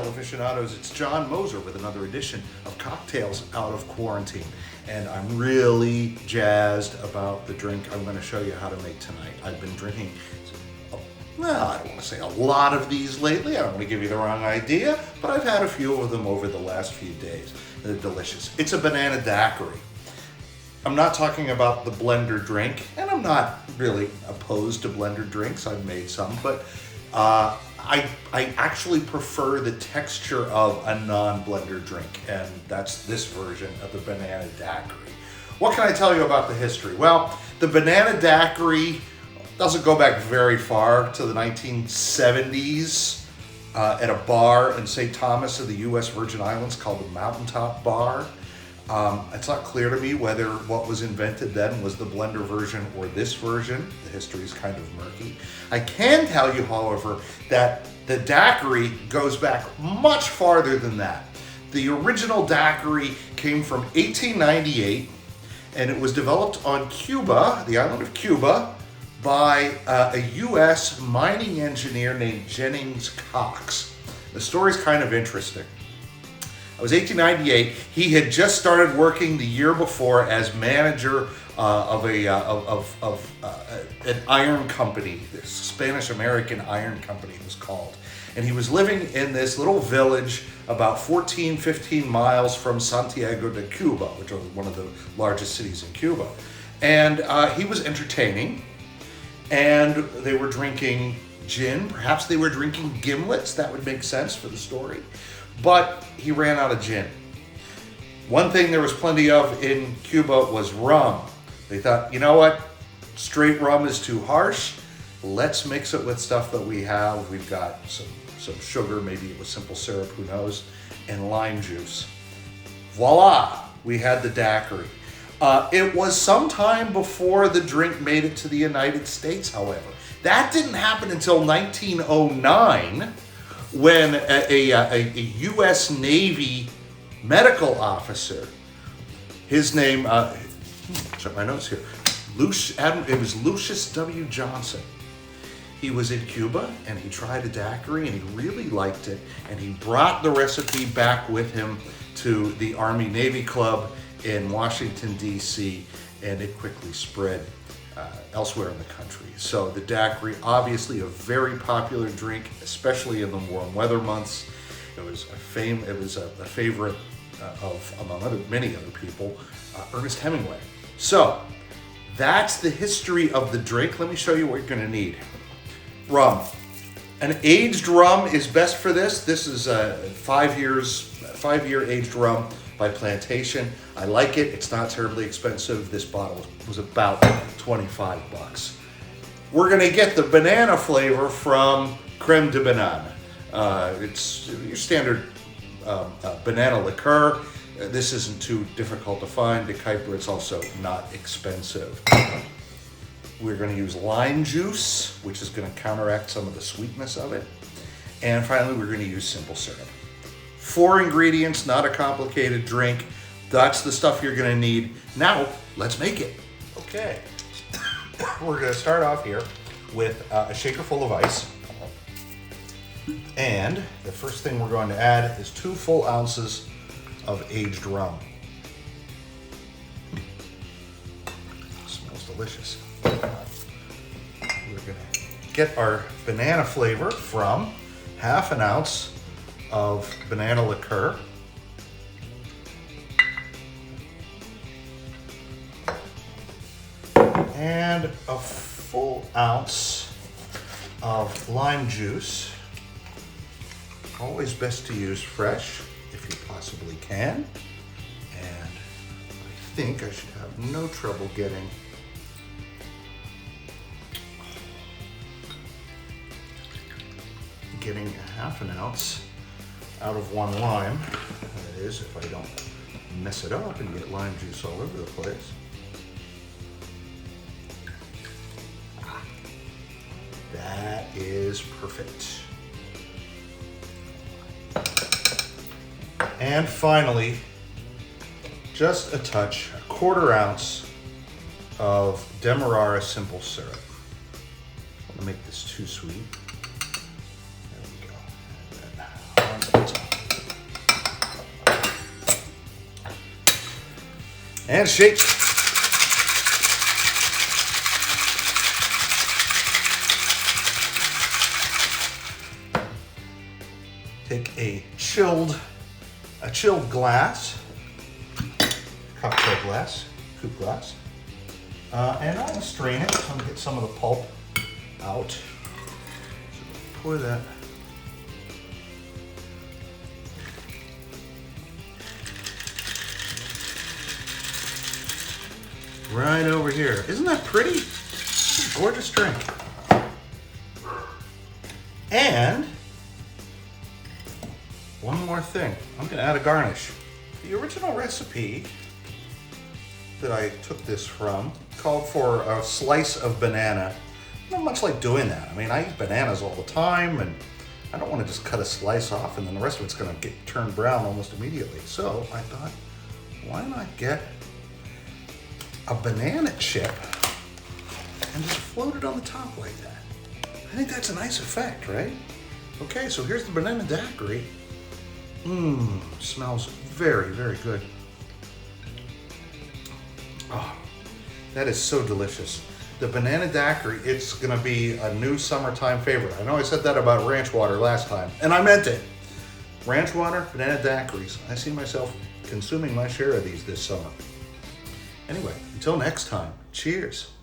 cocktail aficionados. It's John Moser with another edition of Cocktails Out of Quarantine. And I'm really jazzed about the drink I'm going to show you how to make tonight. I've been drinking, well, I don't want to say a lot of these lately. I don't want to give you the wrong idea, but I've had a few of them over the last few days. They're delicious. It's a banana daiquiri. I'm not talking about the blender drink, and I'm not really opposed to blender drinks. I've made some, but I actually prefer the texture of a non-blender drink, and that's this version of the banana daiquiri. What can I tell you about the history? Well, the banana daiquiri doesn't go back very far to the 1970s at a bar in St. Thomas of the U.S. Virgin Islands called the Mountaintop Bar. It's not clear to me whether what was invented then was the blender version or this version. The history is kind of murky. I can tell you, however, that the daiquiri goes back much farther than that. The original daiquiri came from 1898, and it was developed on Cuba, the island of Cuba, by a U.S. mining engineer named Jennings Cox. The story's kind of interesting. It was 1898. He had just started working the year before as manager of an iron company, this Spanish-American iron company it was called. And he was living in this little village about 14, 15 miles from Santiago de Cuba, which was one of the largest cities in Cuba. And he was entertaining, and they were drinking gin. Perhaps they were drinking gimlets. That would make sense for the story. But he ran out of gin. One thing there was plenty of in Cuba was rum. They thought, you know what? Straight rum is too harsh. Let's mix it with stuff that we have. We've got some sugar, maybe it was simple syrup, who knows, and lime juice. Voila, we had the daiquiri. It was sometime before the drink made it to the United States, however. That didn't happen until 1909. When a U.S. Navy medical officer, his name, check my notes here, it was Lucius W. Johnson. He was in Cuba, and he tried a daiquiri, and he really liked it, and he brought the recipe back with him to the Army-Navy Club in Washington, D.C., and it quickly spread elsewhere in the country. So the daiquiri, obviously a very popular drink, especially in the warm weather months. It was a favorite of, among many other people, Ernest Hemingway. So that's the history of the drink. Let me show you what you're going to need. Rum. An aged rum is best for this. This is a 5-year aged rum by Plantation. I like it. It's not terribly expensive. This bottle was about 25 bucks. We're gonna get the banana flavor from creme de banane. It's your standard banana liqueur. This isn't too difficult to find. The Kuiper, it's also not expensive. We're gonna use lime juice, which is gonna counteract some of the sweetness of it. And finally, we're gonna use simple syrup. 4 ingredients, not a complicated drink. That's the stuff you're gonna need. Now, let's make it. Okay, we're gonna start off here with a shaker full of ice. And the first thing we're going to add is 2 full ounces of aged rum. Smells delicious. We're gonna get our banana flavor from 1/2 ounce of banana liqueur. And a full ounce of lime juice. Always best to use fresh if you possibly can. And I think I should have no trouble getting a 1/2 ounce out of 1 lime. That is, if I don't mess it up and get lime juice all over the place. That is perfect. And finally, just a touch, 1/4 ounce of Demerara simple syrup. I don't want to make this too sweet. There we go. And then 1 And shake. Take a chilled glass, cocktail glass, coupe glass, and I'll strain it. I'm gonna get some of the pulp out. So pour that. Right over here. Isn't that pretty? It's a gorgeous drink. And one more thing. I'm going to add a garnish. The original recipe that I took this from called for a slice of banana. I don't much like doing that. I mean, I eat bananas all the time, and I don't want to just cut a slice off and then the rest of it's going to get turned brown almost immediately. So I thought, why not get a banana chip and just float it on the top like that? I think that's a nice effect, right? Okay, so here's the banana daiquiri. Smells very, very good. Oh, that is so delicious. The banana daiquiri, it's gonna be a new summertime favorite. I know I said that about ranch water last time, and I meant it. Ranch water, banana daiquiris. I see myself consuming my share of these this summer. Anyway, until next time, cheers.